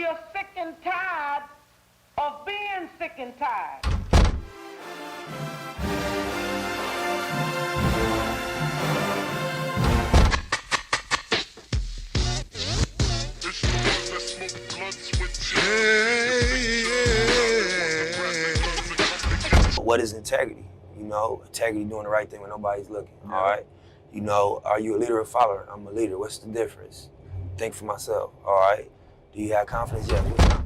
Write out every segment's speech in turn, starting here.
We are sick and tired of being sick and tired. What is integrity? You know, integrity doing the right thing when nobody's looking, all right? You know, are you a leader or a follower? I'm a leader. What's the difference? Think for myself, all right? Do you have confidence? Yeah, what's not?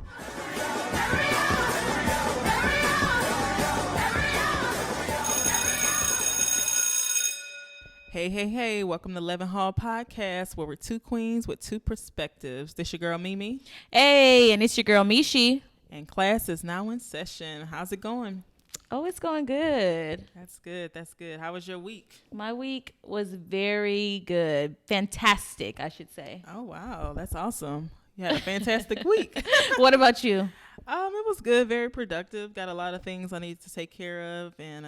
Hey, welcome to Levin Hall Podcast, where we're two queens with two perspectives. This your girl, Mimi. Hey, and it's your girl, Mishi. And class is now in session. How's it going? Oh, it's going good. That's good. How was your week? My week was very good. Fantastic, I should say. Oh, wow. That's awesome. You had a fantastic week. What about you? It was good, very productive. Got a lot of things I need to take care of and,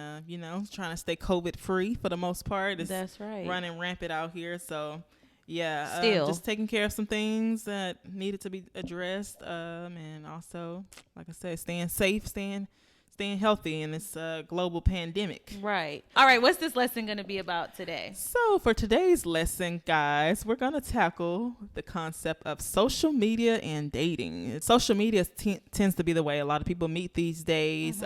trying to stay COVID free for the most part. That's right. Running rampant out here. So, yeah, Still just taking care of some things that needed to be addressed. And also, like I said, staying safe, staying healthy in this global pandemic. Right. All right. What's this lesson going to be about today? So for today's lesson, guys, we're going to tackle the concept of social media and dating. Social media tends to be the way a lot of people meet these days,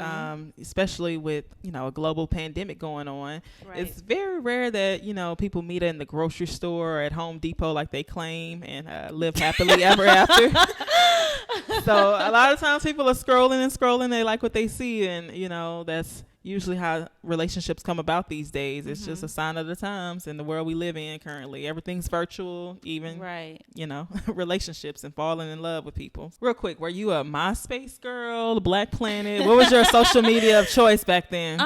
especially with, a global pandemic going on. Right. It's very rare that, people meet in the grocery store or at Home Depot like they claim and live happily ever after. So a lot of times people are scrolling. They like what they see. And, that's usually how relationships come about these days. It's just a sign of the times in the world we live in currently. Everything's virtual, even, right. Relationships and falling in love with people. Real quick, were you a MySpace girl, the Black Planet? What was your social media of choice back then?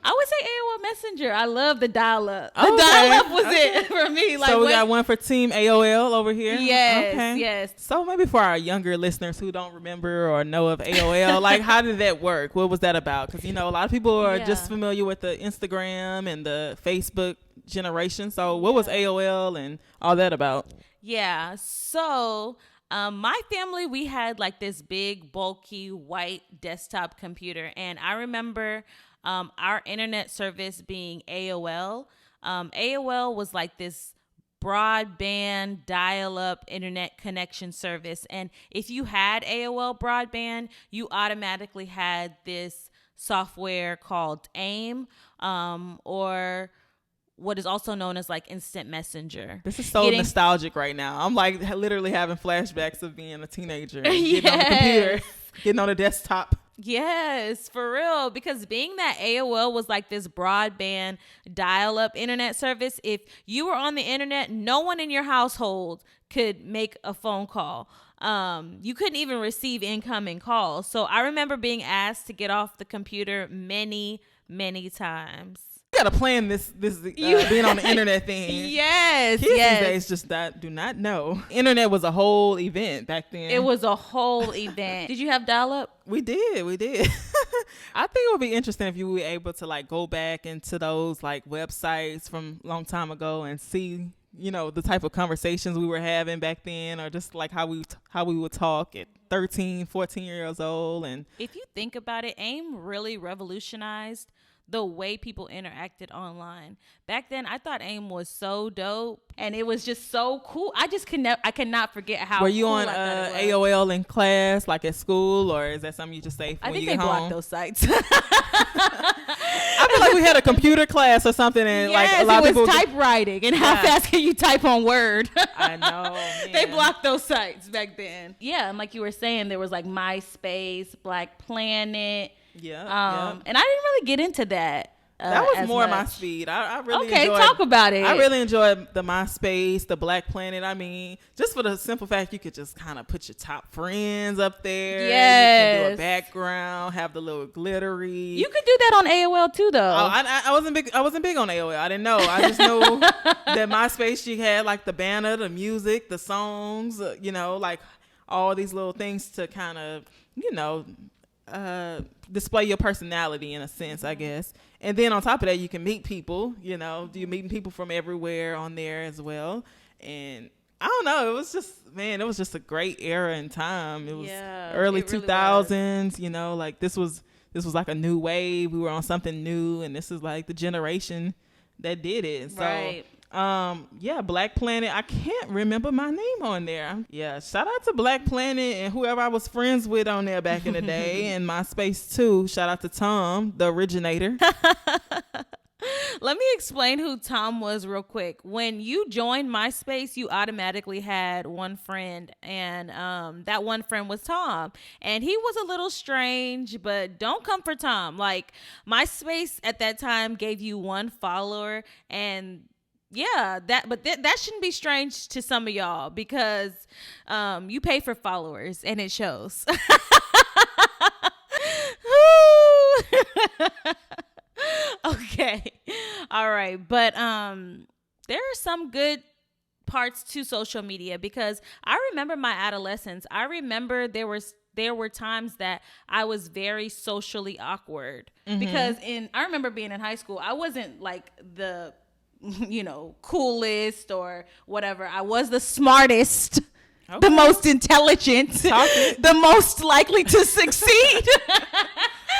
I would say AOL Messenger. I love the dial-up. The Okay. dial-up was it for me. Like, so we got one for Team AOL over here? Yes, okay. yes. So maybe for our younger listeners who don't remember or know of AOL, like how did that work? What was that about? Because, a lot of people are just familiar with the Instagram and the Facebook generation. So what was AOL and all that about? Yeah. So my family, we had like this big, bulky, white desktop computer. And I remember our internet service being AOL. AOL was like this broadband dial-up internet connection service. And if you had AOL broadband, you automatically had this software called AIM, or what is also known as like instant messenger. This is so nostalgic right now. I'm like literally having flashbacks of being a teenager and getting on the computer, getting on a desktop. Yes, for real. Because being that AOL was like this broadband dial-up internet service, if you were on the internet, no one in your household could make a phone call. You couldn't even receive incoming calls. So I remember being asked to get off the computer many, many times. You gotta plan this being on the internet thing. Yes, Kids these days just do not know. Internet was a whole event back then. It was a whole event. Did you have dial-up? We did. I think it would be interesting if you were able to like go back into those like websites from a long time ago and see, the type of conversations we were having back then, or just like how we would talk at 13, 14 years old. And if you think about it, AIM really revolutionized the way people interacted online. Back then, I thought AIM was so dope, and it was just so cool. I cannot forget how. Were you cool on AOL in class, like at school, or is that something you just say when you get home? I think they blocked those sites. I feel like we had a computer class or something, and like a lot of people. It was typewriting, and how fast can you type on Word? I know. Man. They blocked those sites back then. Yeah, and like you were saying, there was like MySpace, Black Planet. Yeah. And I didn't really get into that. That was more my speed. I really enjoyed, talk about it. I really enjoyed the MySpace, the Black Planet. I mean, just for the simple fact you could just kind of put your top friends up there. Yes. You can do a background, have the little glittery. You could do that on AOL too, though. Oh, I wasn't big on AOL. I didn't know. I just knew that MySpace, you had like the banner, the music, the songs, like all these little things to kind of, display your personality in a sense, I guess. And then on top of that, you can meet people, you're meeting people from everywhere on there as well. And I don't know. It was just, man, it was just a great era in time. It was early it really 2000s, you know, like this was like a new wave. We were on something new, and this is like the generation that did it. So, Right. Black Planet. I can't remember my name on there. Yeah, shout out to Black Planet and whoever I was friends with on there back in the day, and MySpace too. Shout out to Tom, the originator. Let me explain who Tom was real quick. When you joined MySpace, you automatically had one friend, and that one friend was Tom. And he was a little strange, but don't come for Tom. Like, MySpace at that time gave you one follower, and yeah, that shouldn't be strange to some of y'all, because you pay for followers, and it shows. Okay. All right. But there are some good parts to social media, because I remember my adolescence. I remember there were times that I was very socially awkward, because I remember being in high school, I wasn't like the coolest or whatever. I was the smartest, the most intelligent, the most likely to succeed.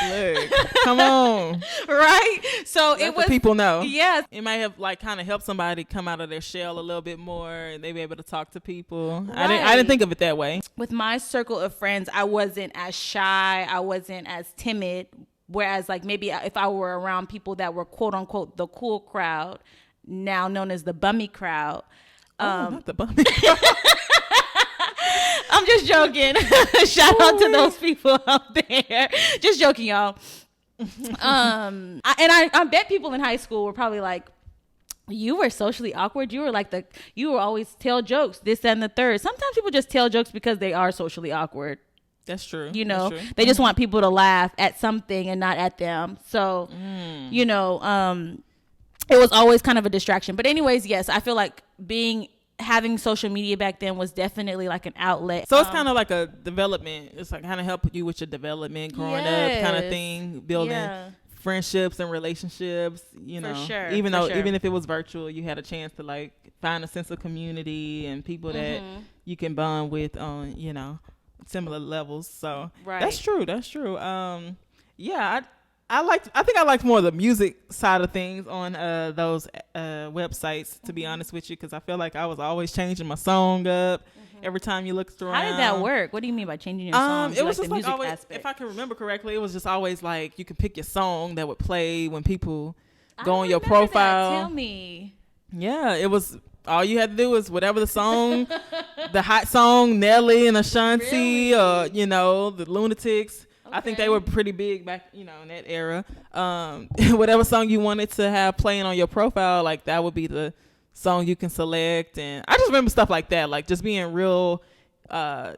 Look, come on. Right? So Let it was, the people know. Yes. It might have like kind of helped somebody come out of their shell a little bit more, and they be able to talk to people. Right. I didn't think of it that way. With my circle of friends, I wasn't as shy. I wasn't as timid. Whereas like maybe if I were around people that were quote unquote the cool crowd, now known as the bummy crowd. Not the bummy. I'm just joking. Shout out to those people out there. Just joking, y'all. I bet people in high school were probably like, you were socially awkward. You were always tell jokes, this, that, and the third. Sometimes people just tell jokes because they are socially awkward. That's true. That's true. They just want people to laugh at something and not at them. So, it was always kind of a distraction. But anyways, yes, I feel like having social media back then was definitely like an outlet. So it's kind of like a development. It's like kind of help you with your development, growing up kind of thing, building friendships and relationships, For sure. Even if it was virtual, you had a chance to like find a sense of community and people that you can bond with on, similar levels. So that's true. I think I liked more of the music side of things on those websites, to be honest with you, because I feel like I was always changing my song up every time you looked around. How did that work? What do you mean by changing your song? It was like just the music always, aspect? if I can remember correctly, it was just always like you could pick your song that would play when people go on your profile. That. Tell me. Yeah, it was. All you had to do was whatever the song, the hot song, Nelly and Ashanti, or the Lunatics. I think they were pretty big back, in that era. Whatever song you wanted to have playing on your profile, like that would be the song you can select. And I just remember stuff like that, like just being able to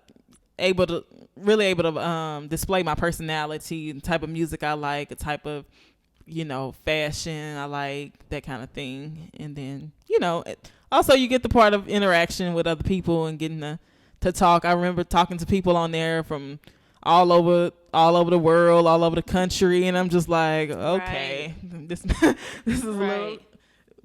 display my personality, the type of music I like, the type of, fashion I like, that kind of thing. And then, also you get the part of interaction with other people and getting to talk. I remember talking to people on there from all over the world, all over the country, and I'm just like, okay, this is a little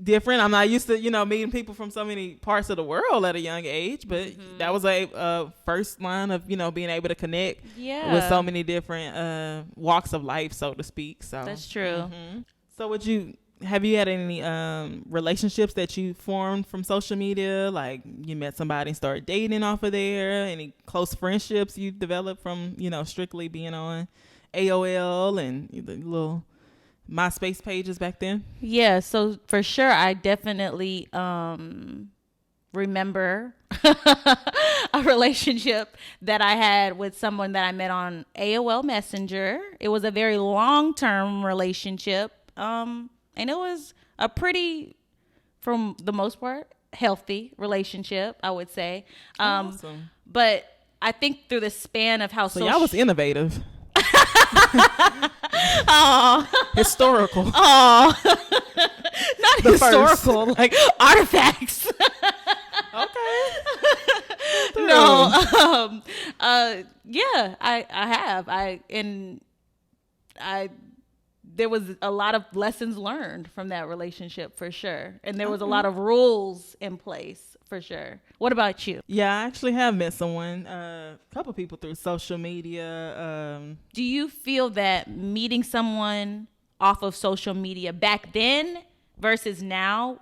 different. I'm not used to meeting people from so many parts of the world at a young age, but that was a first line of being able to connect with so many different walks of life, so to speak. So that's true. So have you had any relationships that you formed from social media? Like you met somebody and started dating off of there? Any close friendships you developed from, strictly being on AOL and the little MySpace pages back then? Yeah, so for sure, I definitely remember a relationship that I had with someone that I met on AOL Messenger. It was a very long-term relationship. And it was a pretty, from the most part, healthy relationship, I would say. Awesome. But I think through the span of how y'all was innovative. Historical. Oh, not the historical, first. like artifacts. Okay. No. Yeah, I have. There was a lot of lessons learned from that relationship, for sure. And there was a lot of rules in place for sure. What about you? Yeah, I actually have met someone, a couple people through social media. Do you feel that meeting someone off of social media back then versus now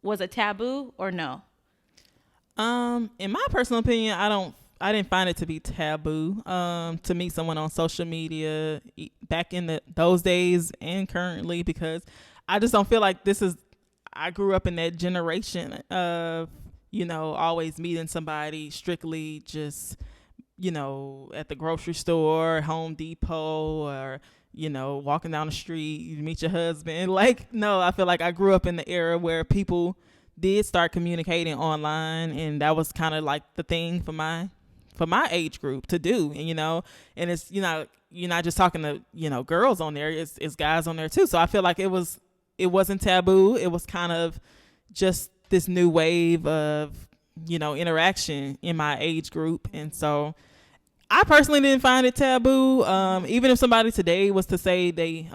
was a taboo or no? In my personal opinion, I didn't find it to be taboo to meet someone on social media back in those days and currently, because I just don't feel like I grew up in that generation of, always meeting somebody strictly just, at the grocery store, Home Depot, or, walking down the street, you meet your husband. Like, no, I feel like I grew up in the era where people did start communicating online, and that was kind of like the thing for my age group to do. And it's, you're not just talking to, girls on there, it's guys on there too. So I feel like it wasn't taboo. It was kind of just this new wave of, interaction in my age group. And so I personally didn't find it taboo. Even if somebody today was to say they,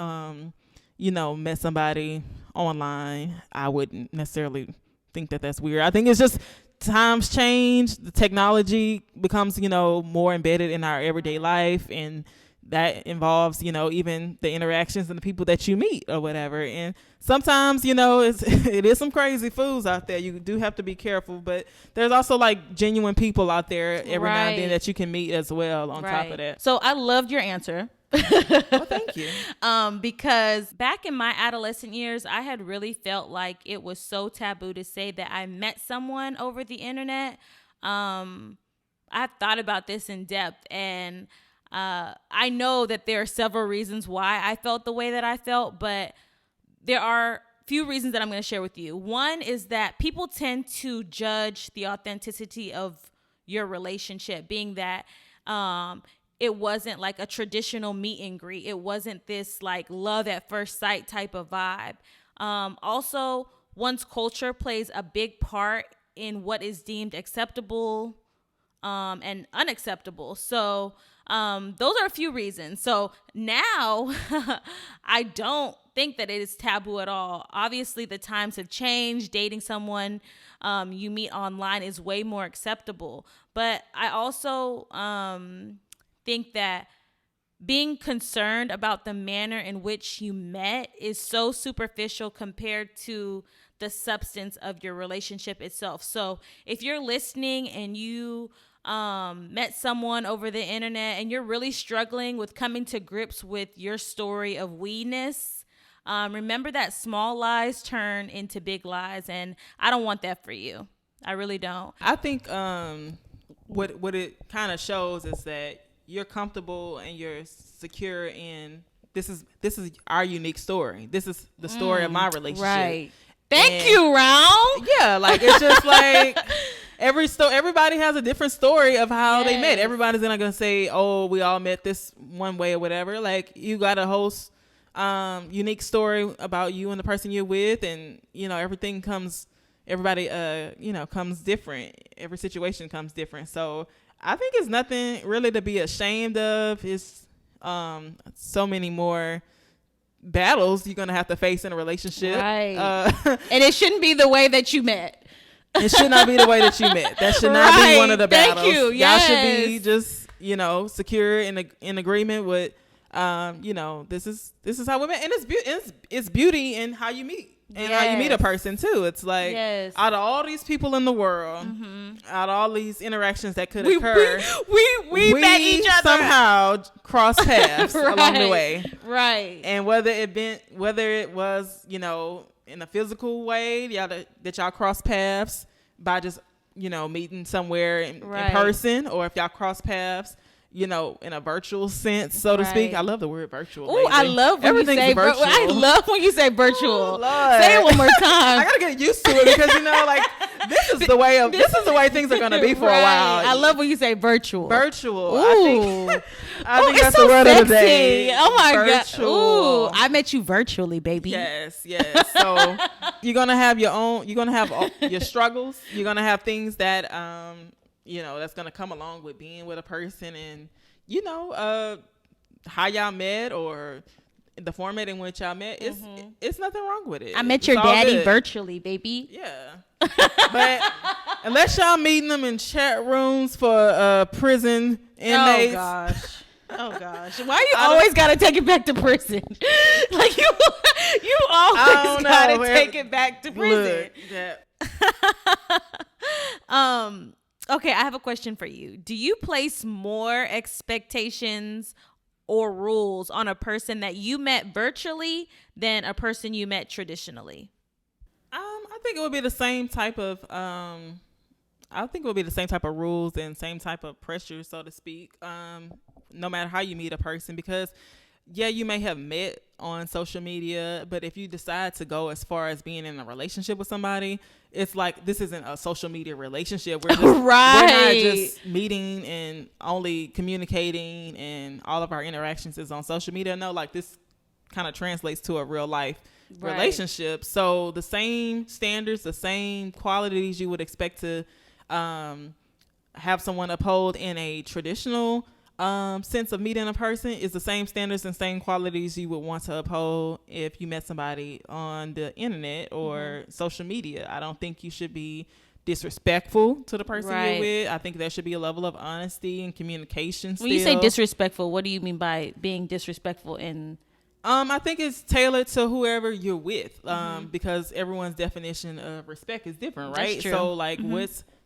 met somebody online, I wouldn't necessarily think that that's weird. I think it's just times change. The technology becomes, more embedded in our everyday life, and that involves, even the interactions and the people that you meet or whatever. And sometimes, it is some crazy fools out there. You do have to be careful, but there's also like genuine people out there every now and then that you can meet as well on top of that. So I loved your answer. Well, thank you. Because back in my adolescent years, I had really felt like it was so taboo to say that I met someone over the internet. I thought about this in depth, and I know that there are several reasons why I felt the way that I felt, but there are few reasons that I'm going to share with you. One is that people tend to judge the authenticity of your relationship, being that it wasn't like a traditional meet and greet. It wasn't this like love at first sight type of vibe. Also, one's culture plays a big part in what is deemed acceptable and unacceptable. So those are a few reasons. So now I don't think that it is taboo at all. Obviously, the times have changed. Dating someone you meet online is way more acceptable. But I also think that being concerned about the manner in which you met is so superficial compared to the substance of your relationship itself. So if you're listening and you met someone over the internet and you're really struggling with coming to grips with your story of we-ness, remember that small lies turn into big lies, and I don't want that for you. I really don't. I think what it kind of shows is that you're comfortable and you're secure in this is our unique story. This is the story of my relationship. Right. Thank you, Round. Yeah, like it's just like everybody has a different story of how they met. Everybody's not gonna say, "Oh, we all met this one way" or whatever. Like you got a whole unique story about you and the person you're with, and everything comes different. Every situation comes different. So I think it's nothing really to be ashamed of. It's so many more battles you're gonna have to face in a relationship, right? And it shouldn't be the way that you met. It should not be the way that you met. That should not be one of the battles. Thank you. Yes. Y'all should be just secure in agreement with this is how we met, and it's beauty in how you meet. And how you meet a person too. It's like out of all these people in the world, out of all these interactions that could occur, we met each other, somehow cross paths along the way, right? And whether it was in a physical way, that y'all cross paths by just meeting somewhere in person, or if y'all cross paths in a virtual sense, so to speak. I love the word virtual. Oh, I love when you say virtual. I love when you say virtual. Say it one more time. I gotta get used to it because this is the way things are gonna be for a while. I love when you say virtual. Virtual. Ooh. I think that's the word of the day. Oh my virtual. God. Ooh, I met you virtually, baby. Yes. So you're gonna have your own. You're gonna have your struggles. You're gonna have things that that's going to come along with being with a person, and, how y'all met, or the format in which y'all met, it's nothing wrong with it. I met It's your all daddy good. virtually, baby. Yeah. But unless y'all meeting them in chat rooms for prison inmates. Oh gosh. Why you always gotta take it back to prison? Like you always gotta take it back to prison. Okay, I have a question for you. Do you place more expectations or rules on a person that you met virtually than a person you met traditionally? I think it would be the same type of rules and same type of pressure, so to speak. No matter how you meet a person, because you may have met on social media, but if you decide to go as far as being in a relationship with somebody, it's like this isn't a social media relationship. We're we're not just meeting and only communicating, and all of our interactions is on social media. No, like this kind of translates to a real life relationship. So the same standards, the same qualities you would expect to have someone uphold in a traditional sense of meeting a person is the same standards and same qualities you would want to uphold if you met somebody on the internet or social media. I don't think you should be disrespectful to the person you're with. I think there should be a level of honesty and communication. When you say disrespectful, what do you mean by being disrespectful in? I think it's tailored to whoever you're with, because everyone's definition of respect is different, right? So like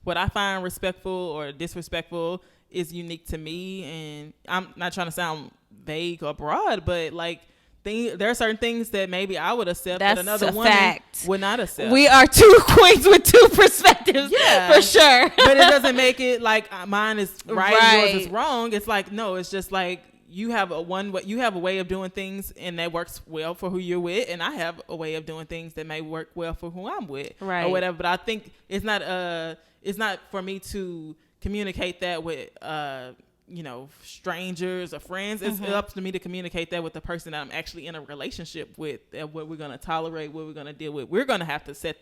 what I find respectful or disrespectful is unique to me, and I'm not trying to sound vague or broad, but like there are certain things that maybe I would accept that another woman would not accept. We are two queens with two perspectives, for sure. But it doesn't make it like mine is right, yours is wrong. It's like, no, it's just like you have a way of doing things, and that works well for who you're with, and I have a way of doing things that may work well for who I'm with, or whatever. But I think it's not for me to communicate that with strangers or friends. It's up to me to communicate that with the person that I'm actually in a relationship with, what we're going to tolerate, what we're going to deal with. We're going to have to set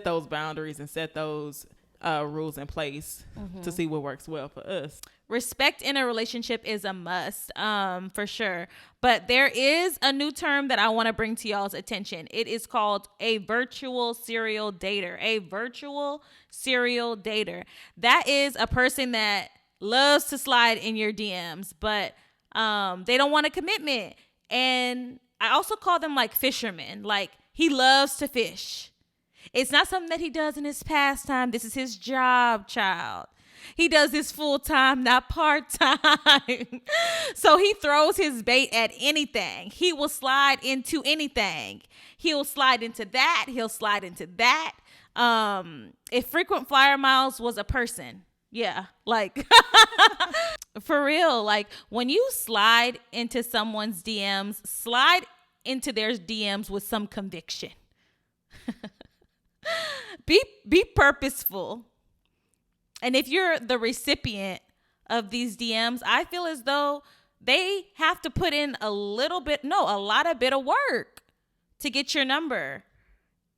those boundaries and set those rules in place to see what works well for us. Respect in a relationship is a must, for sure. But there is a new term that I want to bring to y'all's attention. It is called a virtual serial dater. A virtual serial dater. That is a person that loves to slide in your DMs, but they don't want a commitment. And I also call them like fishermen. Like, he loves to fish. It's not something that he does in his pastime. This is his job, child. He does this full time, not part time. So he throws his bait at anything. He will slide into anything. He'll slide into that. He'll slide into that. If frequent flyer miles was a person, like for real, like when you slide into someone's DMs, slide into their DMs with some conviction. Be purposeful. And if you're the recipient of these DMs, I feel as though they have to put in a lot of bit of work to get your number.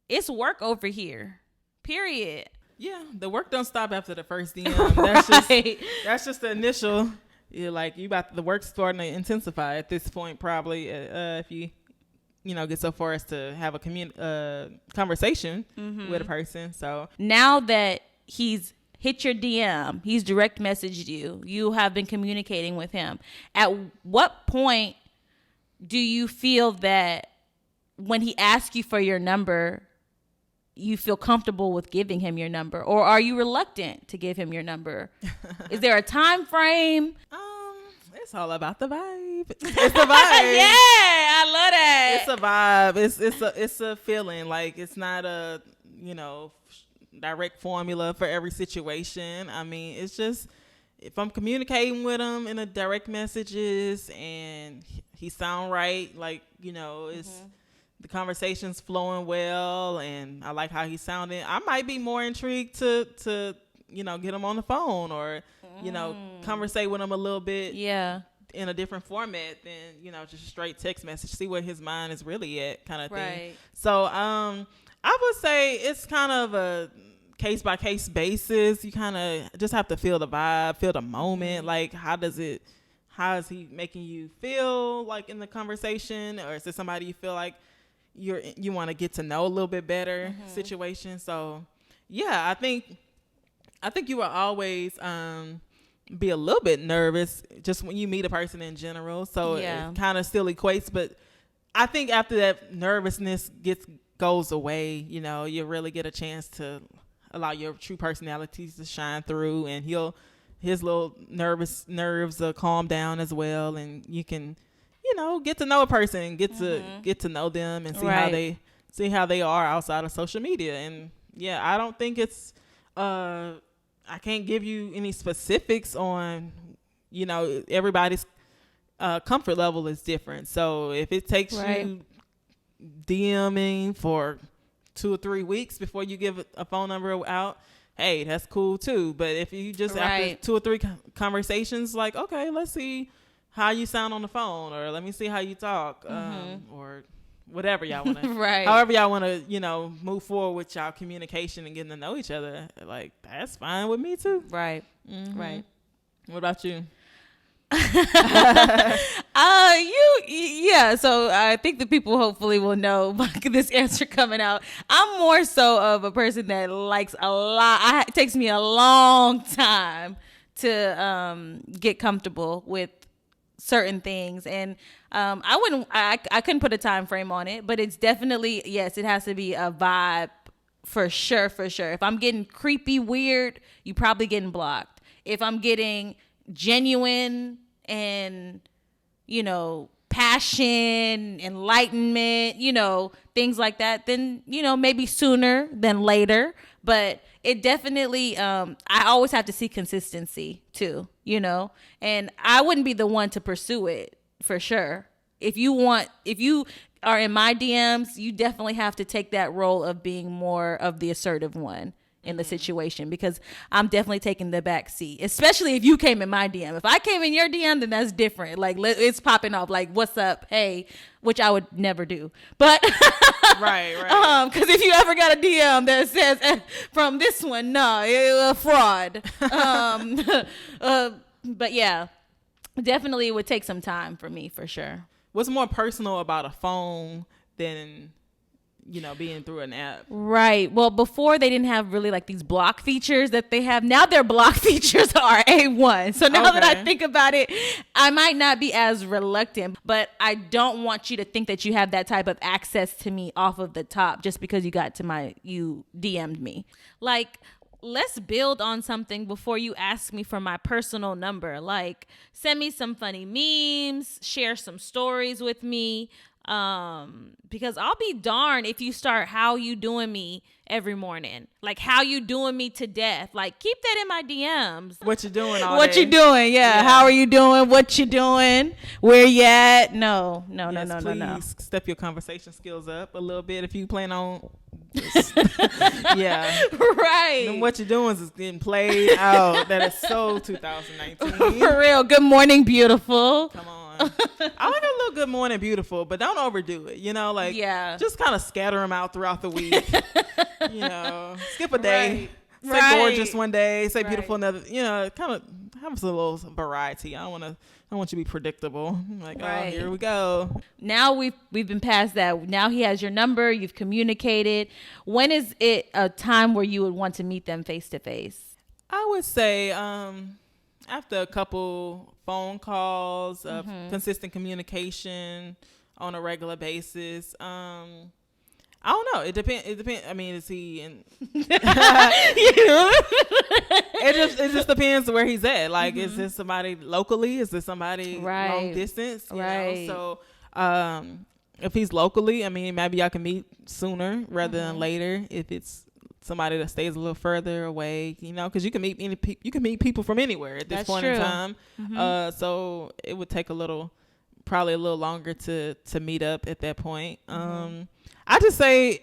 It's work over here, period. Yeah, the work don't stop after the first DM. That's just the initial. The work's starting to intensify at this point, probably. If you get so far as to have a conversation with a person. So now that he's hit your DM, he's direct messaged you, you have been communicating with him. At what point do you feel that when he asks you for your number, you feel comfortable with giving him your number, or are you reluctant to give him your number? Is there a time frame? It's all about the vibe. It's the vibe. Yeah, I love that. It's a vibe. It's a feeling. Like, it's not a direct formula for every situation. I mean, it's just if I'm communicating with him in a direct messages and he sound right, like, it's the conversation's flowing well and I like how he's sounding, I might be more intrigued to get him on the phone or conversate with him a little bit in a different format than just a straight text message, see where his mind is really at, kind of thing. So I would say it's kind of a case-by-case basis. You kind of just have to feel the vibe, feel the moment. Like, how does it how is he making you feel like in the conversation, or is it somebody you feel like you want to get to know a little bit better situation? So yeah, I think you will always be a little bit nervous just when you meet a person in general. So it kind of still equates, but I think after that nervousness goes away, you know, you really get a chance to allow your true personalities to shine through, and his little nerves will calm down as well, and you can, you know, get to know a person and get to know them and see how they are outside of social media. And yeah, I don't think it's I can't give you any specifics on, you know, everybody's comfort level is different. So if it takes you DMing for 2 or 3 weeks before you give a phone number out, hey, that's cool too. But if you just after 2 or 3 conversations, like, okay, let's see how you sound on the phone, or let me see how you talk, or whatever y'all want to, however y'all want to, you know, move forward with y'all communication and getting to know each other, like, that's fine with me too. Right. What about you? So I think the people hopefully will know by this answer coming out. I'm more so of a person that likes a lot. It takes me a long time to get comfortable with certain things, and I couldn't put a time frame on it, but it's definitely, yes, it has to be a vibe for sure. If I'm getting creepy, weird, you probably getting blocked. If I'm getting genuine and, you know, passion, enlightenment, you know, things like that, then, you know, maybe sooner than later. But it definitely, I always have to see consistency too, you know, and I wouldn't be the one to pursue it for sure. If you are in my DMs, you definitely have to take that role of being more of the assertive one in the situation, because I'm definitely taking the back seat, especially if you came in my DM. If I came in your DM, then that's different. Like, it's popping off, like, what's up? Hey, which I would never do. But right. Because if you ever got a DM that says from this one, no, you're a fraud. But yeah, definitely it would take some time for me, for sure. What's more personal about a phone than, you know, being through an app? Right. Well, before they didn't have really like these block features that they have now. Their block features are A1. So now that I think about it, I might not be as reluctant, but I don't want you to think that you have that type of access to me off of the top just because you DM'd me. Like, let's build on something before you ask me for my personal number. Like, send me some funny memes, share some stories with me. Because I'll be darned if you start how you doing me every morning, like how you doing me to death. Like, keep that in my DMs. What you doing all what day? You doing? Yeah. How are you doing? What you doing? Where you at? No. Please step your conversation skills up a little bit if you plan on. Yeah. Right. And what you're doing is getting played out. That is so 2019. For real. Good morning, beautiful. Come on. I like a little good morning, beautiful, but don't overdo it. You know, like, just kind of scatter them out throughout the week. You know, skip a day. Say gorgeous one day. Say beautiful another. You know, kind of have a little variety. I want you to be predictable. Like, oh, here we go. Now we've been past that. Now he has your number. You've communicated. When is it a time where you would want to meet them face to face? I would say after a couple phone calls, consistent communication on a regular basis. I don't know. It depends. I mean, is he in? It just depends where he's at. Like, is this somebody locally? Is this somebody long distance? You know? So, if he's locally, I mean, maybe y'all can meet sooner rather than later. If it's somebody that stays a little further away, you know, because you can meet people from anywhere at this point in time. So it would take probably a little longer to meet up at that point. I just say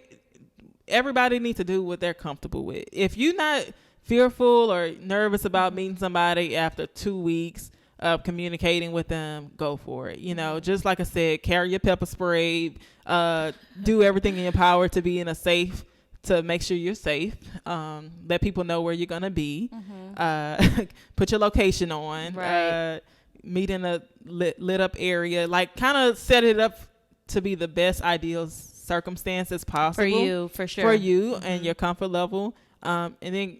everybody needs to do what they're comfortable with. If you're not fearful or nervous about meeting somebody after 2 weeks of communicating with them, go for it. You know, just like I said, carry your pepper spray, do everything in your power to make sure you're safe. Let people know where you're going to be. Put your location on. meet in a lit up area, like kind of set it up to be the best ideal circumstances possible for you, for sure, for you and your comfort level. And then,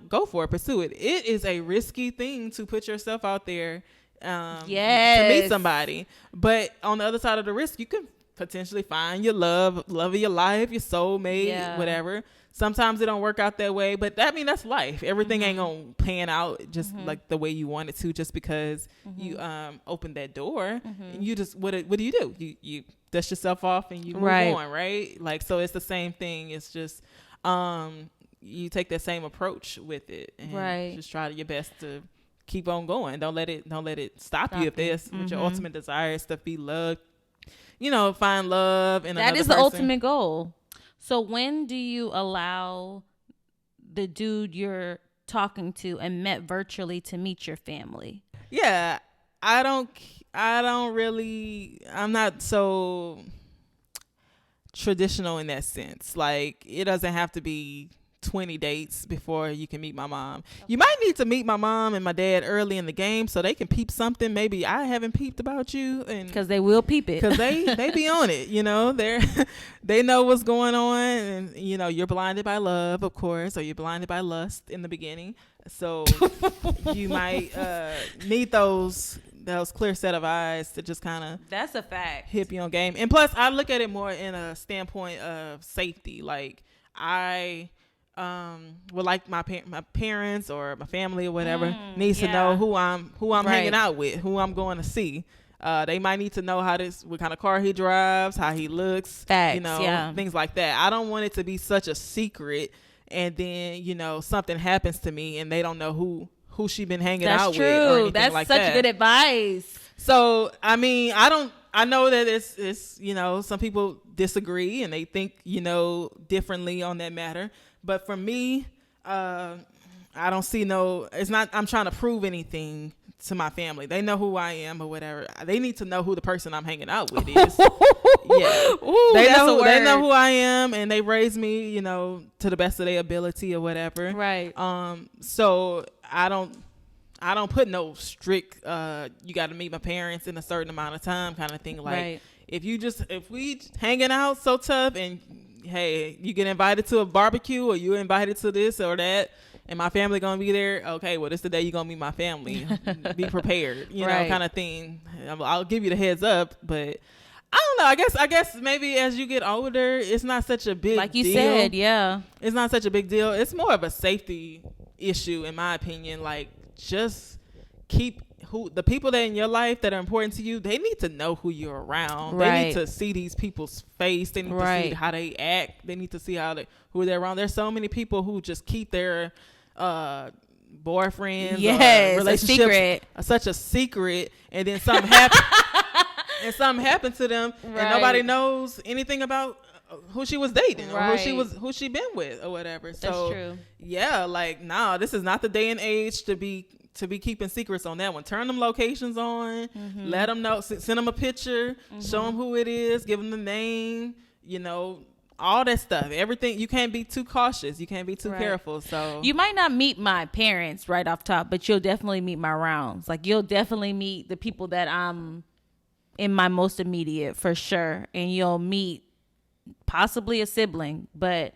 go for it, pursue it. It is a risky thing to put yourself out there to meet somebody. But on the other side of the risk, you can potentially find your love of your life, your soulmate, whatever. Sometimes it don't work out that way, but that's life. Everything ain't gonna pan out just like the way you want it to, just because you open that door. And you just what do? You dust yourself off and you move on, right? Like, so it's the same thing. It's just you take that same approach with it, and just try your best to keep on going. Don't let it stop you if there's what your ultimate desire is to be loved. Find love in another person. That is the ultimate goal. So when do you allow the dude you're talking to and met virtually to meet your family? Yeah, I'm not so traditional in that sense. Like, it doesn't have to be 20 dates before you can meet my mom. Okay. You might need to meet my mom and my dad early in the game so they can peep something maybe I haven't peeped about you, and because they will peep it, because they be on it. They know what's going on, and you're blinded by love, of course, or you're blinded by lust in the beginning, so you might need those clear set of eyes to just kind of, that's a fact, hit you on game. And plus, I look at it more in a standpoint of safety. Like, I would like my parents or my family or whatever needs to know who I'm hanging out with, who I'm going to see. They might need to know what kind of car he drives, how he looks, Facts, things like that. I don't want it to be such a secret, and then something happens to me and they don't know who she been hanging out with. Or anything That's like such that. good advice. So I know that it's some people disagree and they think differently on that matter. But for me, I don't see it's not, I'm trying to prove anything to my family. They know who I am or whatever. They need to know who the person I'm hanging out with is. Ooh, they know who I am, and they raised me, to the best of their ability or whatever. Right. So I don't put no strict, you got to meet my parents in a certain amount of time kind of thing. Like, if we hanging out so tough and, hey, you get invited to a barbecue or you invited to this or that, and my family gonna be there, okay, well, this the day you're gonna meet my family. Be prepared, know, kind of thing. I'll give you the heads up, but I don't know. I guess maybe as you get older, it's not such a big deal. Like you said, yeah. It's not such a big deal. It's more of a safety issue, in my opinion. Like, just keep the people that in your life that are important to you, they need to know who you're around. Right. They need to see these people's face. They need to see how they act. They need to see who they're around. There's so many people who just keep their boyfriends or relationships such a secret, and then something happens and something happened to them, and nobody knows anything about who she was dating or who she been with or whatever. So that's true. Yeah, like, no, this is not the day and age to be keeping secrets on that one. Turn them locations on, let them know, send them a picture, show them who it is, give them the name, all that stuff. Everything. You can't be too cautious. You can't be too careful. So you might not meet my parents right off top, but you'll definitely meet my rounds. Like, you'll definitely meet the people that I'm in my most immediate, for sure. And you'll meet possibly a sibling, but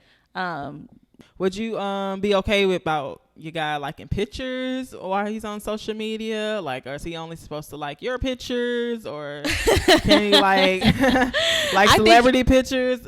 would you be okay with about your guy liking pictures while he's on social media? Like, or is he only supposed to like your pictures, or can he like celebrity pictures?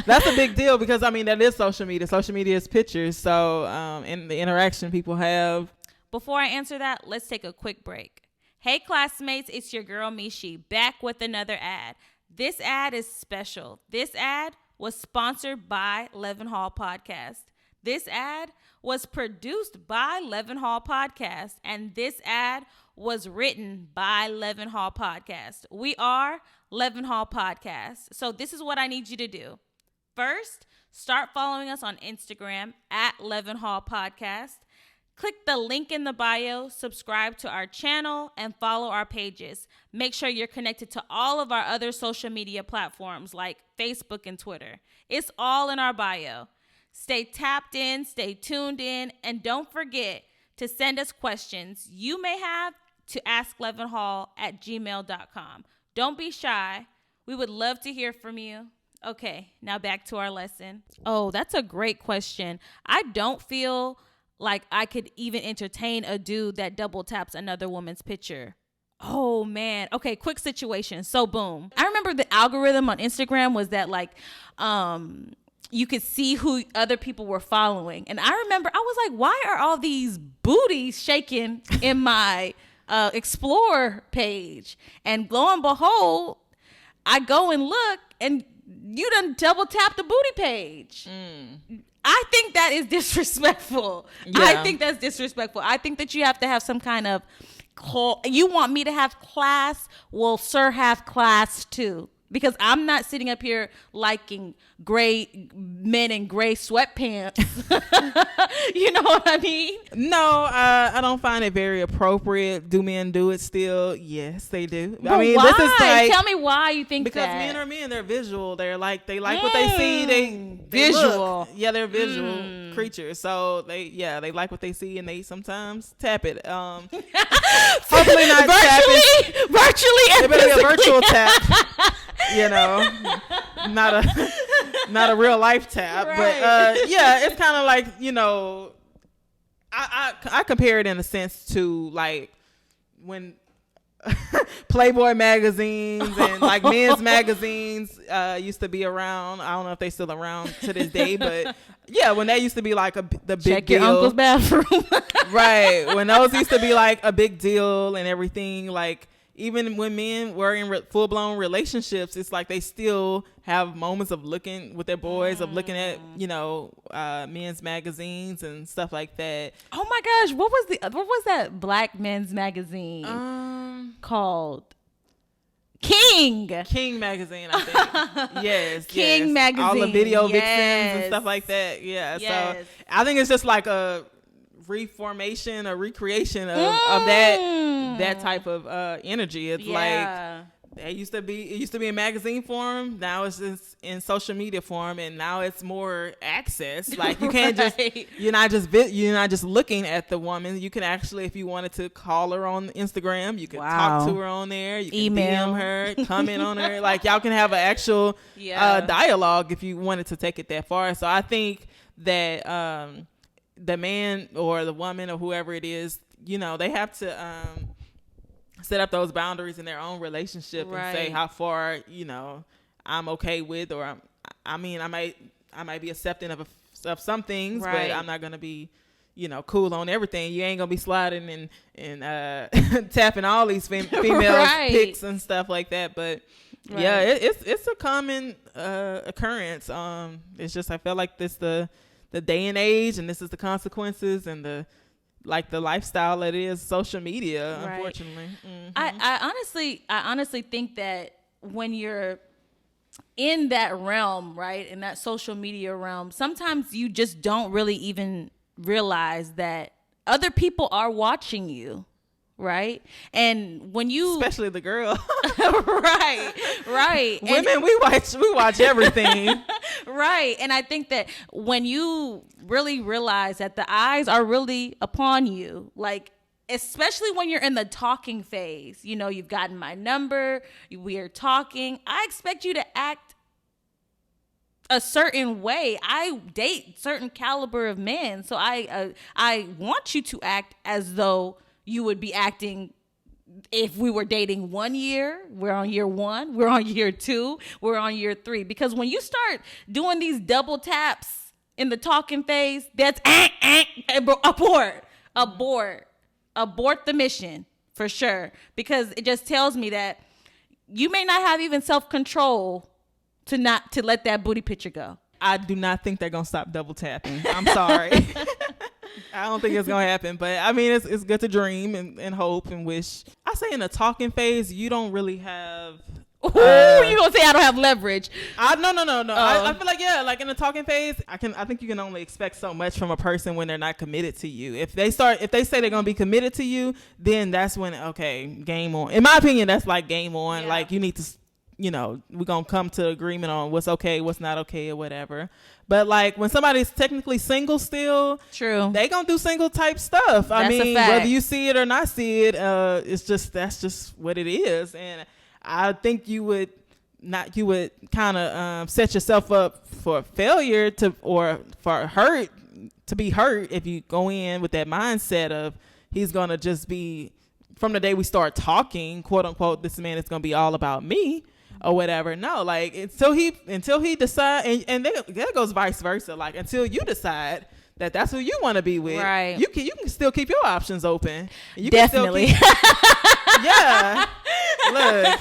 That's a big deal, because that is social media. Social media is pictures. So and the interaction people have. Before I answer that, let's take a quick break. Hey classmates, it's your girl Mishi back with another ad. This ad is special. This ad was sponsored by Levin Hall Podcast. This ad was produced by Levin Hall Podcast, and this ad was written by Levin Hall Podcast. We are Levin Hall Podcast. So this is what I need you to do. First, start following us on Instagram at Levin Hall Podcast. Click the link in the bio, subscribe to our channel, and follow our pages. Make sure you're connected to all of our other social media platforms like Facebook and Twitter. It's all in our bio. Stay tapped in, stay tuned in, and don't forget to send us questions you may have to asklevinhall@gmail.com. Don't be shy. We would love to hear from you. Okay, now back to our lesson. Oh, that's a great question. I don't feel like I could even entertain a dude that double taps another woman's picture. Oh man. Okay, quick situation. So boom. I remember the algorithm on Instagram was that like you could see who other people were following. And I remember I was like, why are all these booties shaking in my explore page? And lo and behold, I go and look and you done double tapped the booty page. I think that is disrespectful. Yeah. I think that's disrespectful. I think that you have to have some kind of you want me to have class? Well, sir, have class too. Because I'm not sitting up here liking gray men in gray sweatpants. You know what I mean? No, I don't find it very appropriate. Do men do it still? Yes, they do. But I mean, why? this is like, Tell me why you think because that. men are men. They're visual. They like what they see. They visual. Look. Yeah, they're visual creatures. So they like what they see, and they sometimes tap it. Hopefully not virtually, it better be a physically. virtual tap. You know, not a real life tap, Right. but yeah, it's kind of like, you know, I compare it in a sense to like when Playboy magazines and like men's magazines used to be around. I don't know if they still around to this day, but yeah, when that used to be like the big Check deal. your uncle's bathroom. Right, when those used to be like a big deal and everything, like even when men were in full-blown relationships, it's like they still have moments of looking with their boys, of looking at, you know, men's magazines and stuff like that. Oh my gosh, what was that black men's magazine called? King Magazine, I think. Yes. King yes. Magazine. All the video vixens Yes. and stuff like that. Yeah. Yes. So I think it's just like a reformation, a recreation of that type of energy. It's like it used to be in magazine form. Now it's just in social media form, and now it's more access. Like you can't just you're not just looking at the woman. You can actually, if you wanted to, call her on Instagram. You can talk to her on there. You can email DM her, comment on her. Like y'all can have an actual dialogue if you wanted to take it that far. So I think that the man or the woman or whoever it is, you know, they have to set up those boundaries in their own relationship and say how far, you know, I'm okay with, or I might be accepting of some things, but I'm not gonna be, you know, cool on everything. You ain't gonna be sliding and tapping all these female pics and stuff like that. But yeah, it's a common occurrence. It's just I felt like this the day and age, and this is the consequences and the lifestyle that is social media, unfortunately. Mm-hmm. I honestly think that when you're in that realm, right, in that social media realm, sometimes you just don't really even realize that other people are watching you. Right. And when you, especially the girl, right. Women, we watch everything. Right. And I think that when you really realize that the eyes are really upon you, like, especially when you're in the talking phase, you know, you've gotten my number, we are talking, I expect you to act a certain way. I date certain caliber of men. So I want you to act as though you would be acting if we were dating 1 year. We're on year 1, we're on year 2, we're on year 3. Because when you start doing these double taps in the talking phase, that's abort the mission for sure. Because it just tells me that you may not have even self-control to let that booty picture go. I do not think they're gonna stop double tapping. I'm sorry. I don't think it's gonna happen, but I mean, it's good to dream and hope and wish. I say in the talking phase, you don't really have. You gonna say I don't have leverage? No. I feel like like in the talking phase, I think you can only expect so much from a person when they're not committed to you. If they say they're gonna be committed to you, then that's when game on. In my opinion, that's like game on. Yeah. Like you need to you know, we're going to come to agreement on what's okay, what's not okay, or whatever. But like when somebody's technically single still, true, they going to do single type stuff. I mean, whether you see it or not see it, that's just what it is. And I think you would kind of set yourself up for failure or for hurt, to be hurt if you go in with that mindset of he's going to just be, from the day we start talking, quote unquote, this man is going to be all about me or whatever. No, like until he decide, and that goes vice versa. Like until you decide that that's who you want to be with, right? You can still keep your options open. You Definitely. Yeah. Look,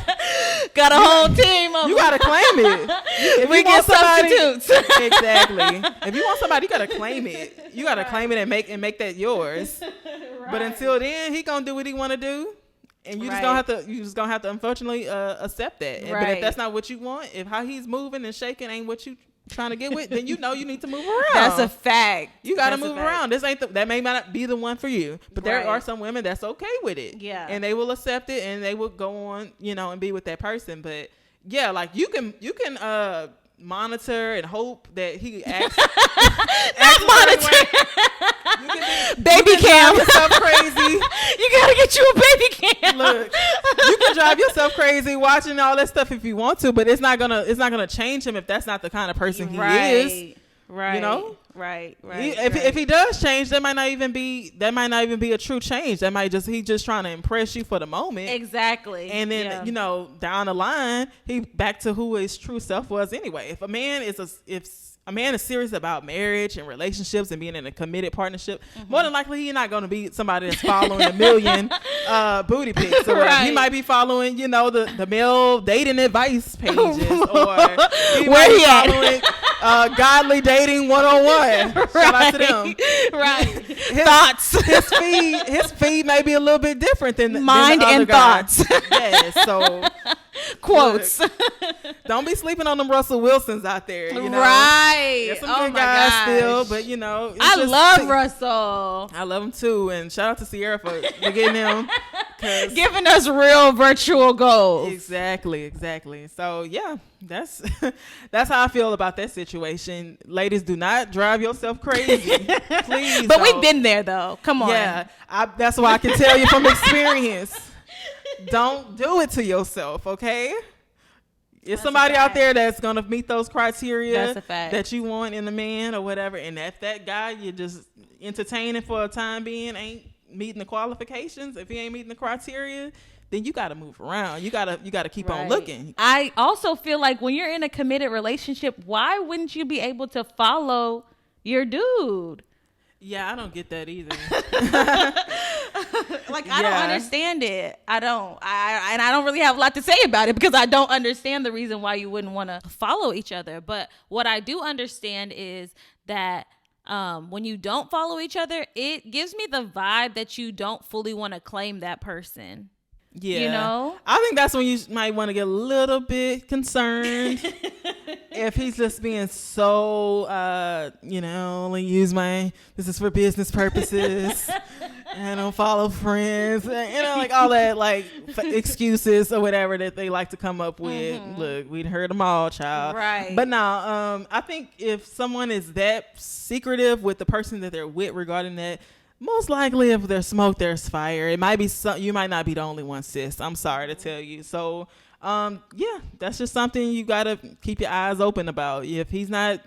got a whole team. You gotta claim it. If we get substitutes. Exactly. If you want somebody, you gotta claim it. You gotta claim it and make that yours. Right. But until then, he gonna do what he want to do, and you just gonna have to unfortunately accept that. Right. But if that's not what you want, if how he's moving and shaking ain't what you trying to get with, then you need to move around. That's a fact. You got to move around. This ain't that may not be the one for you, but there are some women that's okay with it. Yeah, and they will accept it and they will go on, and be with that person. But yeah, like you can monitor and hope that he acts. Monitor. Baby cam. Yourself crazy. You gotta get you a baby cam. Look, you can drive yourself crazy watching all that stuff if you want to, but it's not gonna change him if that's not the kind of person he is. Right. You know. Right. If he does change, that might not even be a true change. That might he just trying to impress you for the moment. Exactly. And then down the line, he back to who his true self was anyway. If a man is serious about marriage and relationships and being in a committed partnership, more than likely he's not going to be somebody that's following a million booty pics. Or he might be following, the male dating advice pages, or he might be following godly dating 101. Shout out to them. Right. Thoughts. His feed may be a little bit different than mind than the other and guys. thoughts. Yes. So quotes. Look, don't be sleeping on them Russell Wilsons out there. Right. There's some good guys still, but I love Russell. I love him too, and shout out to Sierra for getting him, giving us real virtual goals. Exactly. So yeah, that's how I feel about that situation. Ladies, do not drive yourself crazy, please. But we've been there though. Come on. Yeah, that's why I can tell you from experience. Don't do it to yourself, okay? It's somebody out there that's gonna meet those criteria that you want in a man or whatever, and if that guy you're just entertaining for a time being ain't meeting the qualifications, if he ain't meeting the criteria, then you got to move around. You got to keep on looking. I also feel like when you're in a committed relationship, why wouldn't you be able to follow your dude? Yeah, I don't get that either. I don't understand it. I don't really have a lot to say about it because I don't understand the reason why you wouldn't want to follow each other. But what I do understand is that when you don't follow each other, it gives me the vibe that you don't fully want to claim that person. Yeah. I think that's when you might want to get a little bit concerned if he's just being so, only use this is for business purposes. I don't follow friends, like all that, like excuses or whatever that they like to come up with. Mm-hmm. Look, we'd heard them all, child. Right. But no, I think if someone is that secretive with the person that they're with regarding that, most likely if there's smoke, there's fire. It might be you might not be the only one, sis. I'm sorry to tell you. So, that's just something you got to keep your eyes open about. If he's not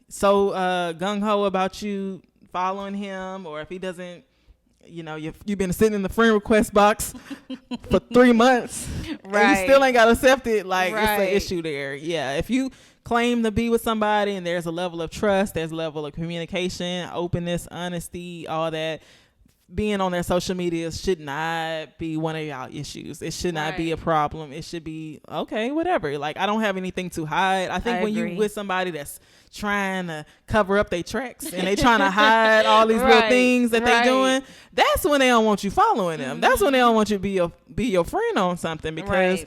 so gung-ho about you following him, or if he doesn't, you've been sitting in the friend request box for 3 months, right, and you still ain't got accepted, like, it's an issue there. Yeah, if you claim to be with somebody and there's a level of trust, there's a level of communication, openness, honesty, all that, being on their social media should not be one of y'all issues. It should not be a problem. It should be, okay, whatever. Like, I don't have anything to hide. I think when you with somebody that's trying to cover up their tracks and they trying to hide all these little things that they doing, that's when they don't want you following them. That's when they don't want you to be your friend on something, because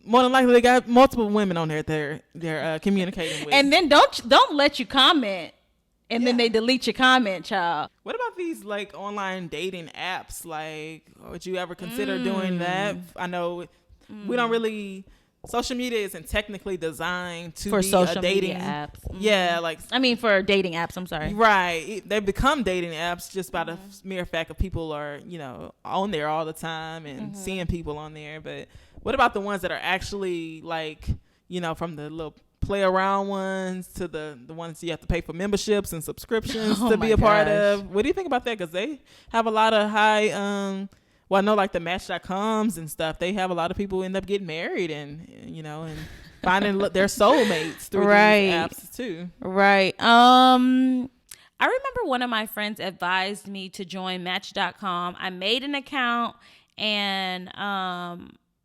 more than likely they got multiple women on there they're communicating with. And then don't let you comment and then they delete your comment, child. What about these like online dating apps? Like, would you ever consider doing that? I know we don't really social media isn't technically designed to For be social a dating media apps. Mm-hmm. Yeah, like I mean, for dating apps. I'm sorry. right. They become dating apps just by the mere fact of people are, on there all the time and seeing people on there. But what about the ones that are actually like, from the little play around ones to the ones you have to pay for memberships and subscriptions to be a part of? What do you think about that? Because they have a lot of high, well, I know like the Matchcoms and stuff, they have a lot of people end up getting married and, and finding their soulmates through these apps too. Right. I remember one of my friends advised me to join Match.com. I made an account and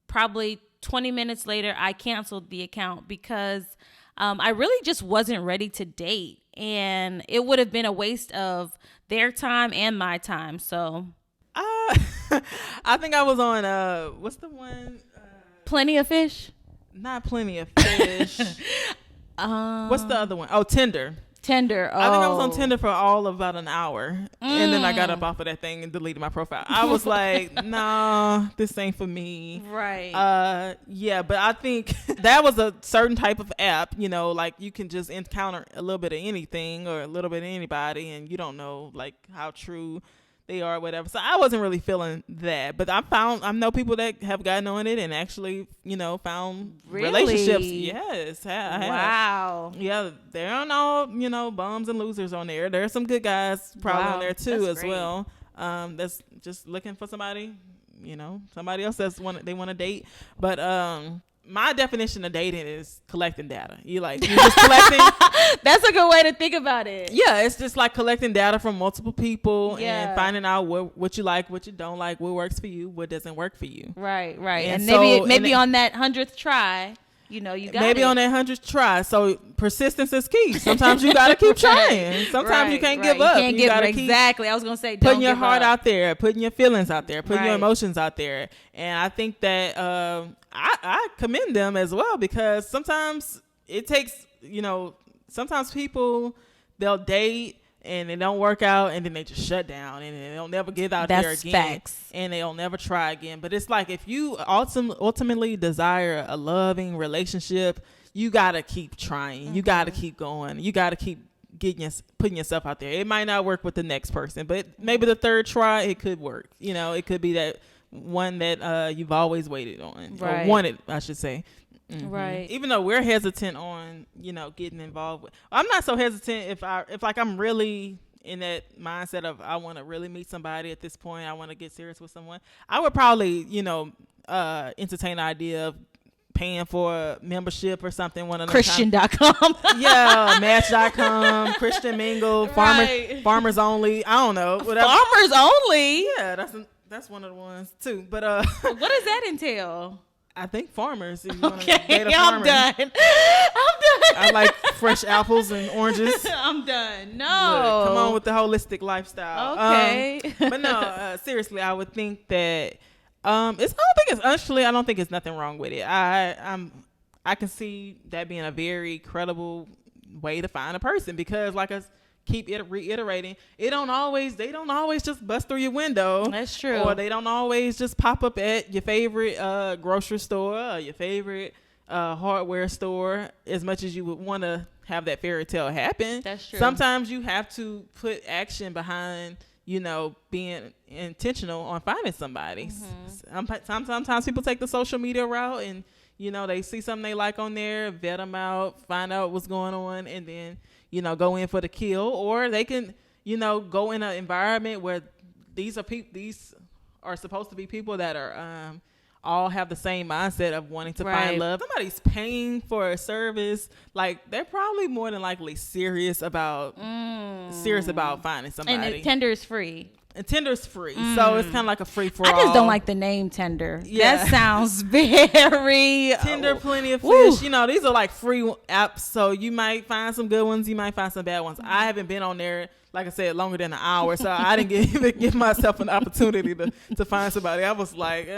probably 20 minutes later, I canceled the account because I really just wasn't ready to date. And it would have been a waste of their time and my time. So I think I was on, what's the one? Plenty of Fish? Not Plenty of Fish. What's the other one? Oh, Tinder. Tinder. Oh. I think I was on Tinder for all of about an hour. And then I got up off of that thing and deleted my profile. I was like, nah, this ain't for me. Right. Yeah, but I think that was a certain type of app, like you can just encounter a little bit of anything or a little bit of anybody and you don't know like how true they are or whatever. So I wasn't really feeling that. But I know people that have gotten on it and actually, found relationships. Yes. I have. Wow. Yeah, there aren't all, bums and losers on there. There are some good guys probably on there too as well. That's just looking for somebody, somebody else they want to date. But my definition of dating is collecting data. You're just collecting. That's a good way to think about it. Yeah, it's just like collecting data from multiple people and finding out what you like, what you don't like, what works for you, what doesn't work for you. Right. And so, maybe on that 100th try, you got maybe it. on that 100th try. So persistence is key. Sometimes you got to keep trying. Sometimes you can't give up. You gotta exactly. I was going to say, putting your heart out there, putting your feelings out there, putting your emotions out there. And I think that I commend them as well because sometimes it takes, sometimes people, they'll date and it don't work out and then they just shut down and they'll never get out there again. Facts. And they'll never try again. But it's like if you ultimately desire a loving relationship, you got to keep trying. You got to keep going. You got to keep putting yourself out there. It might not work with the next person, but maybe the third try, it could work. It could be that one that you've always waited on or wanted, I should say. Mm-hmm. Right. Even though we're hesitant on, getting involved with, I'm not so hesitant if I'm really in that mindset of I want to really meet somebody at this point. I want to get serious with someone. I would probably, entertain the idea of paying for a membership or something. One of them Christian.com. Yeah, Match.com, Christian Mingle, Farmers Only. I don't know. Whatever. Farmers Only? Yeah, that's one of the ones too. But what does that entail? I think farmers. If you okay, date a I'm farmer. done. I like fresh apples and oranges. I'm done. No. Look, come on with the holistic lifestyle. Okay. But no, seriously, I would think that I don't think it's nothing wrong with it. I can see that being a very credible way to find a person because like I keep reiterating, they don't always just bust through your window. That's true. Or they don't always just pop up at your favorite grocery store or your favorite hardware store as much as you would want to have that fairy tale happen. That's true. Sometimes you have to put action behind, being intentional on finding somebody. Mm-hmm. Sometimes people take the social media route and, they see something they like on there, vet them out, find out what's going on, and then, go in for the kill. Or they can, go in an environment where these are supposed to be people that are all have the same mindset of wanting to find love. Somebody's paying for a service, like they're probably more than likely serious about finding somebody. And Tinder is free. And Tinder's free, so it's kind of like a free for all. I just don't like the name Tinder. Yeah. That sounds very Tinder, Plenty of Fish. These are like free apps, so you might find some good ones, you might find some bad ones. I haven't been on there, like I said, longer than an hour, so I didn't even give myself an opportunity to find somebody. I was like,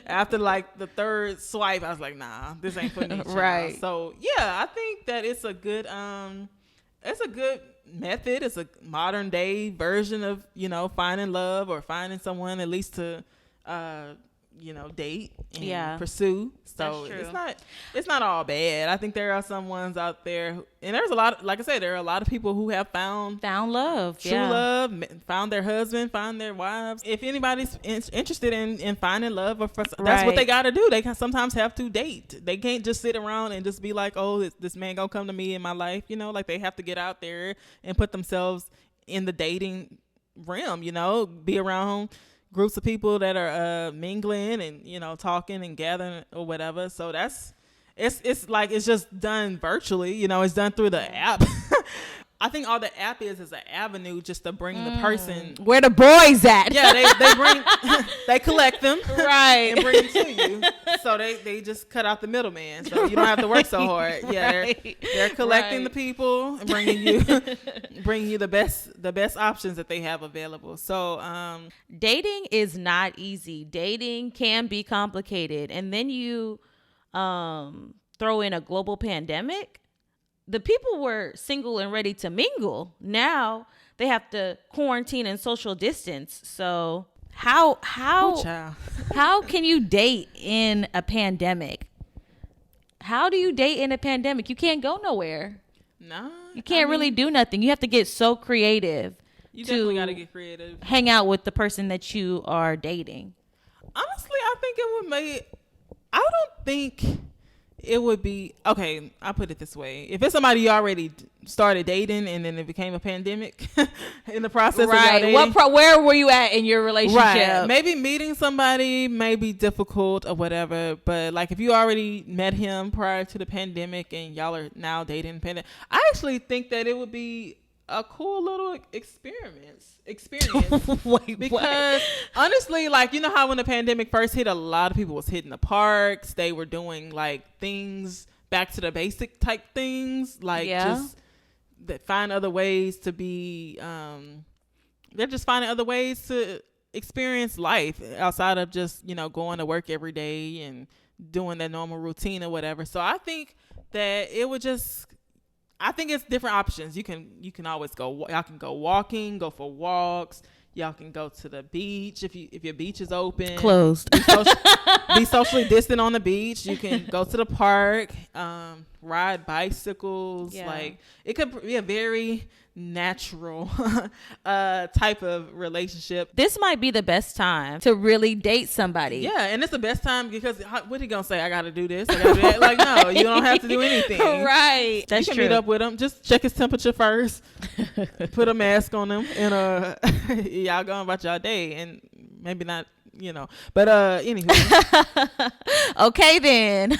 after like the third swipe, I was like, nah, this ain't for me. Right. So yeah, I think that it's a good method. It's a modern day version of finding love or finding someone at least to date and Yeah. pursue. So That's true. it's not all bad. I think there are some ones out there, and there's a lot, like I said, there are a lot of people who have found love. true love, found their husband, found their wives. If anybody's interested in finding love, that's what they got to do. They can sometimes have to date. They can't just sit around and just be like, oh, this man gonna come to me in my life. Like they have to get out there and put themselves in the dating realm. Be around groups of people that are mingling and talking and gathering or whatever. So it's like it's just done virtually. It's done through the app. I think all the app is an avenue just to bring the person Where the boys at? Yeah, they bring they collect them Right. and bring them to you. So they just cut out the middleman, so you don't have to work so hard. Yeah, they're collecting the people and bringing you the best options that they have available. So dating is not easy. Dating can be complicated, and then you throw in a global pandemic. The people were single and ready to mingle. Now they have to quarantine and social distance. So how can you date in a pandemic? How do you date in a pandemic? You can't go nowhere. No, You can't really do nothing. You have to get so creative. You definitely got to get creative. Hang out with the person that you are dating. Honestly, I think it would make. I don't think it would be okay. I'll put it this way: if it's somebody you already started dating and then it became a pandemic in the process, right? Of y'all dating, Where were you at in your relationship? right? Maybe meeting somebody may be difficult or whatever, but like if you already met him prior to the pandemic and y'all are now dating pandemic, I actually think that it would be a cool little experience Wait, because honestly, like how when the pandemic first hit, a lot of people was hitting the parks. They were doing like things back to the basic type things, like just that find other ways to be they're just finding other ways to experience life outside of just going to work every day and doing their normal routine or whatever. So I think that it would just I think it's different options. You can always go. Y'all can go walking, go for walks. Y'all can go to the beach if your beach is open. Closed. Be socially distant on the beach. You can go to the park, ride bicycles. Yeah. Like it could be a very natural type of relationship. This might be the best time to really date somebody. Yeah, and it's the best time because what he gonna say? I gotta do this. I gotta do that. Like no, you don't have to do anything. Right. That's you can true. meet up with him. Just check his temperature first. Put a mask on him, and y'all going about y'all day, and maybe not. But anywho. Okay then.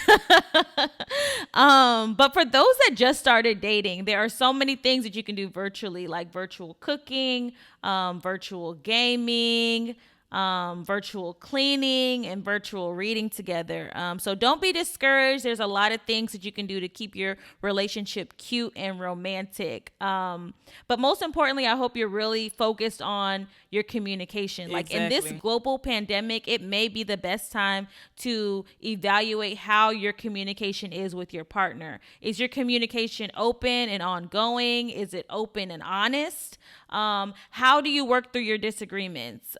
But for those that just started dating, there are so many things that you can do virtually, like virtual cooking, virtual gaming, virtual cleaning, and virtual reading together. So don't be discouraged. There's a lot of things that you can do to keep your relationship cute and romantic. But most importantly, I hope you're really focused on your communication. Like in this global pandemic, it may be the best time to evaluate how your communication is with your partner. Is your communication open and ongoing? Is it open and honest? How do you work through your disagreements?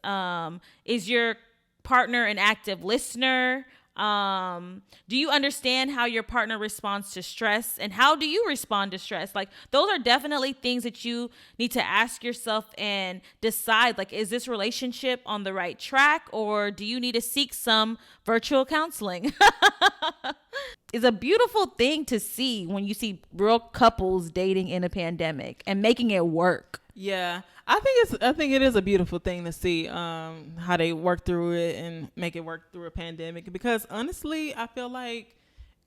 Is your partner an active listener? Do you understand how your partner responds to stress, and how do you respond to stress? Like those are definitely things that you need to ask yourself and decide, like, is this relationship on the right track, or do you need to seek some virtual counseling? It's a beautiful thing to see when you see real couples dating in a pandemic and making it work. Yeah, I think it is a beautiful thing to see how they work through it and make it work through a pandemic, because honestly, I feel like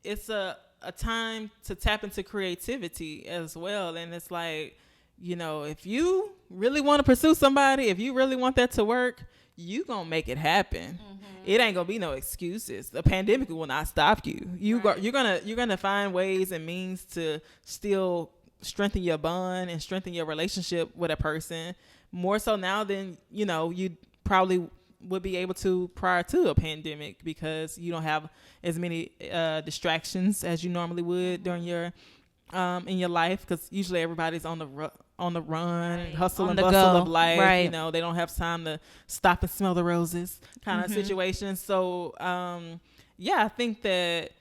it's a time to tap into creativity as well. And it's like, if you really want to pursue somebody, if you really want that to work, you gonna make it happen. Mm-hmm. It ain't gonna be no excuses. The pandemic will not stop you. You're gonna find ways and means to still strengthen your bond and strengthen your relationship with a person more so now than you probably would be able to prior to a pandemic, because you don't have as many distractions as you normally would during your in your life, because usually everybody's on on the run, Right. hustle On and the bustle go. of life. Right. You know, they don't have time to stop and smell the roses kind of situation. So, yeah, I think that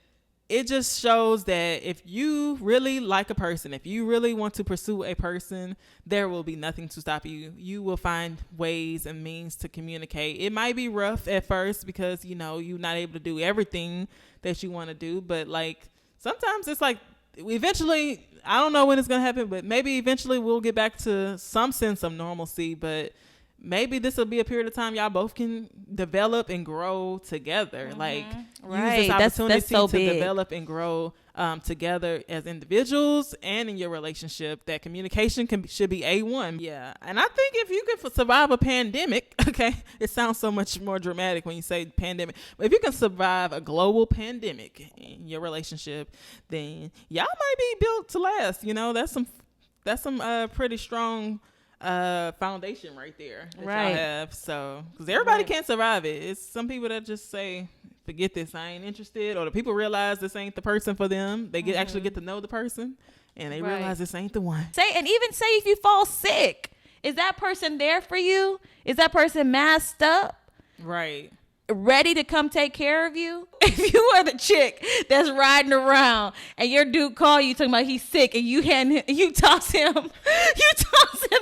it just shows that if you really like a person, if you really want to pursue a person, there will be nothing to stop you. You will find ways and means to communicate. It might be rough at first because, you know, you're not able to do everything that you want to do. But, like, sometimes it's like eventually, I don't know when it's going to happen, but maybe eventually we'll get back to some sense of normalcy. But maybe this will be a period of time y'all both can develop and grow together. Like, Right. use this opportunity That's so to big. develop and grow together as individuals and in your relationship. That communication should be A1. Yeah. And I think if you can survive a pandemic, okay, it sounds so much more dramatic when you say pandemic, but if you can survive a global pandemic in your relationship, then y'all might be built to last. You know, that's some pretty strong foundation right there that Right. y'all have. So, because everybody can't survive it. It's some people that just say, forget this, I ain't interested, or the people realize this ain't the person for them. They actually get to know the person, and they Right. realize this ain't the one. Even say if you fall sick, is that person there for you? Is that person masked up, Right. ready to come take care of you? If you are the chick that's riding around and your dude call you talking about he's sick, and you toss him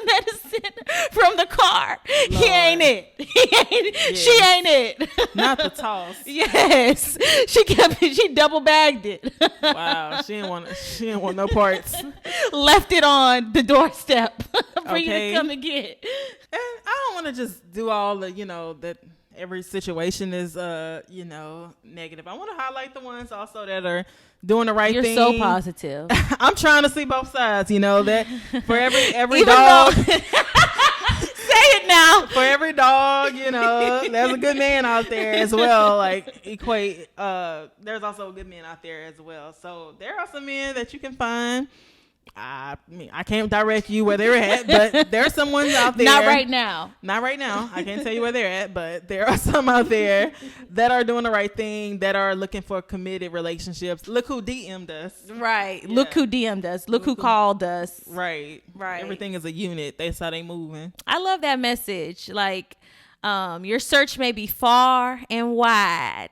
medicine from the car. He Lord. ain't it. She ain't it. Not the toss. Yes, she double bagged it. Wow, she didn't want no parts. Left it on the doorstep for you Okay. to come and get. And I don't want to just do all the, you know, that every situation is, you know, negative. I want to highlight the ones also that are doing the right You're thing. so positive. I'm trying to see both sides, you know, that for every Even dog, though- say it now. for every dog, you know, there's a good man out there as well. Like, there's also a good man out there as well. So there are some men that you can find. I mean, I can't direct you where they're at, but there's some ones out there. Not right now. Not right now. I can't tell you where they're at, but there are some out there that are doing the right thing, that are looking for committed relationships. Look who DM'd us. Right. Yeah. Look who DM'd us. Look who called us. Right. Right. Everything is a unit. That's how they moving. I love that message. Like, your search may be far and wide,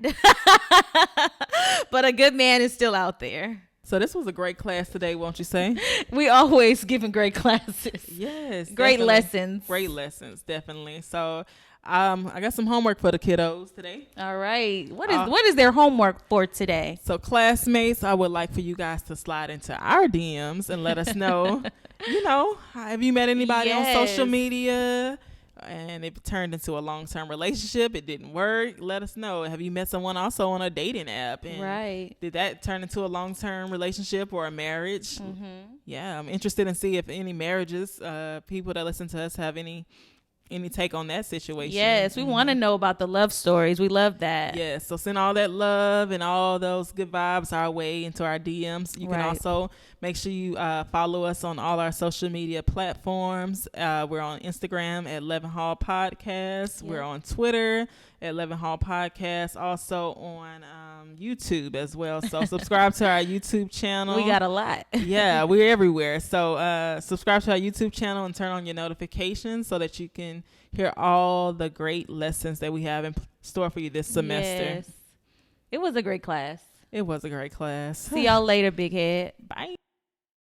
but a good man is still out there. So this was a great class today, won't you say? We always giving great classes. Yes. Great definitely. lessons. Great lessons, definitely. So I got some homework for the kiddos today. All right. What is their homework for today? So classmates, I would like for you guys to slide into our DMs and let us know, you know, have you met anybody on social Yes. media and it turned into a long-term relationship? It didn't work. Let us know. Have you met someone also on a dating app? And Right. did that turn into a long-term relationship or a marriage? Yeah, I'm interested in see if any marriages, people that listen to us have any take on that situation. Yes, we want to know about the love stories. We love that. Yeah, so send all that love and all those good vibes our way into our DMs. You can Right. also make sure you follow us on all our social media platforms. We're on Instagram at Levin Hall Podcast. Yep. We're on Twitter at Levin Hall Podcast. Also on YouTube as well. So subscribe to our YouTube channel. We got a lot. Yeah, we're everywhere. So subscribe to our YouTube channel and turn on your notifications so that you can hear all the great lessons that we have in store for you this semester. Yes. It was a great class. It was a great class. See y'all later, big head. Bye.